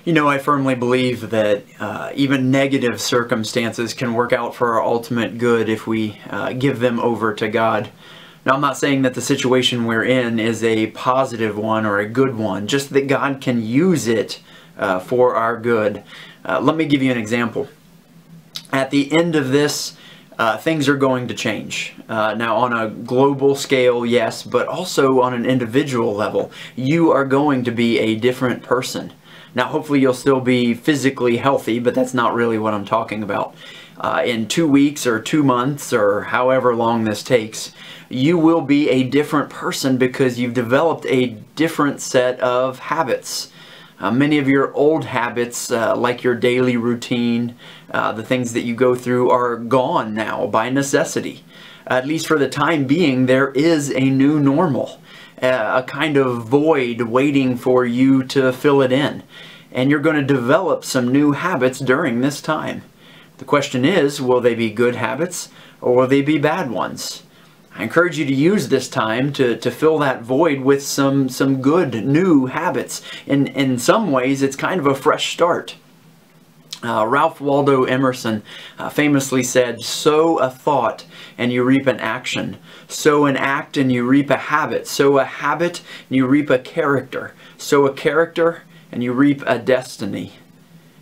You know, I firmly believe that even negative circumstances can work out for our ultimate good if we give them over to God. Now, I'm not saying that the situation we're in is a positive one or a good one, just that God can use it for our good. Let me give you an example. At the end of this, things are going to change. Now, on a global scale, yes, but also on an individual level, you are going to be a different person. Now, hopefully you'll still be physically healthy, but that's not really what I'm talking about. In 2 weeks or 2 months or however long this takes, you will be a different person because you've developed a different set of habits. Many of your old habits, like your daily routine, the things that you go through, are gone now by necessity. At least for the time being, there is a new normal. A kind of void waiting for you to fill it in. And you're going to develop some new habits during this time. The question is, will they be good habits or will they be bad ones? I encourage you to use this time to fill that void with some good new habits. In some ways, it's kind of a fresh start. Waldo Emerson famously said, "Sow a thought and you reap an action. Sow an act and you reap a habit. Sow a habit and you reap a character. Sow a character and you reap a destiny."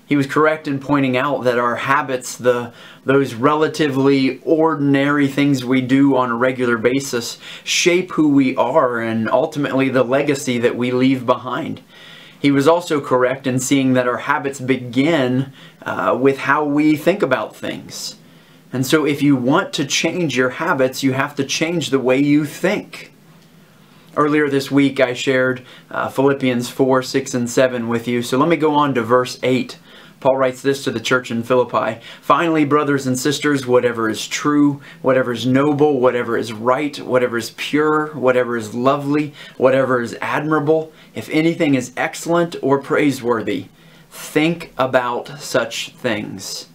He was correct in pointing out that our habits, those relatively ordinary things we do on a regular basis, shape who we are and ultimately the legacy that we leave behind. He was also correct in seeing that our habits begin with how we think about things. And so if you want to change your habits, you have to change the way you think. Earlier this week I shared Philippians 4, 6, and 7 with you. So let me go on to verse 8. Paul writes this to the church in Philippi. "Finally, brothers and sisters, whatever is true, whatever is noble, whatever is right, whatever is pure, whatever is lovely, whatever is admirable, if anything is excellent or praiseworthy, think about such things."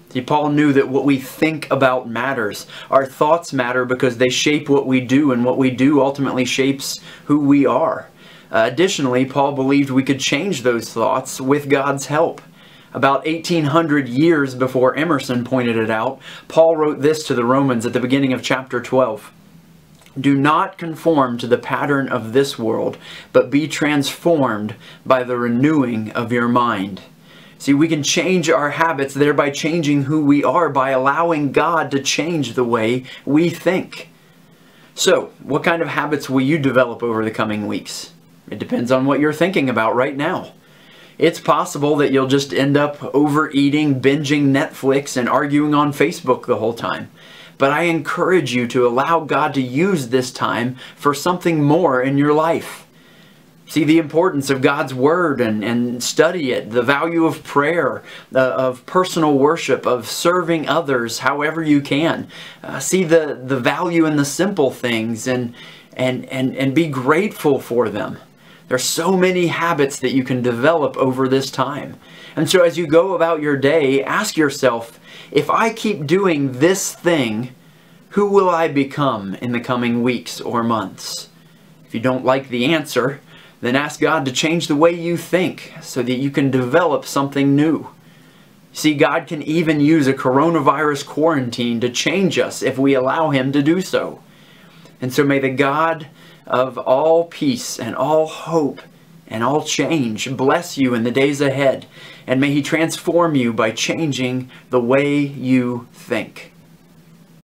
See, Paul knew that what we think about matters. Our thoughts matter because they shape what we do, and what we do ultimately shapes who we are. Additionally, Paul believed we could change those thoughts with God's help. About 1800 years before Emerson pointed it out, Paul wrote this to the Romans at the beginning of chapter 12. "Do not conform to the pattern of this world, but be transformed by the renewing of your mind." See, we can change our habits, thereby changing who we are by allowing God to change the way we think. So, what kind of habits will you develop over the coming weeks? It depends on what you're thinking about right now. It's possible that you'll just end up overeating, binging Netflix, and arguing on Facebook the whole time. But I encourage you to allow God to use this time for something more in your life. See the importance of God's Word and study it, the value of prayer, of personal worship, of serving others however you can. See the value in the simple things and be grateful for them. There's so many habits that you can develop over this time. And so as you go about your day, ask yourself, if I keep doing this thing, who will I become in the coming weeks or months? If you don't like the answer, then ask God to change the way you think so that you can develop something new. See, God can even use a coronavirus quarantine to change us if we allow Him to do so. And so may the God of all peace and all hope and all change bless you in the days ahead, and may He transform you by changing the way you think.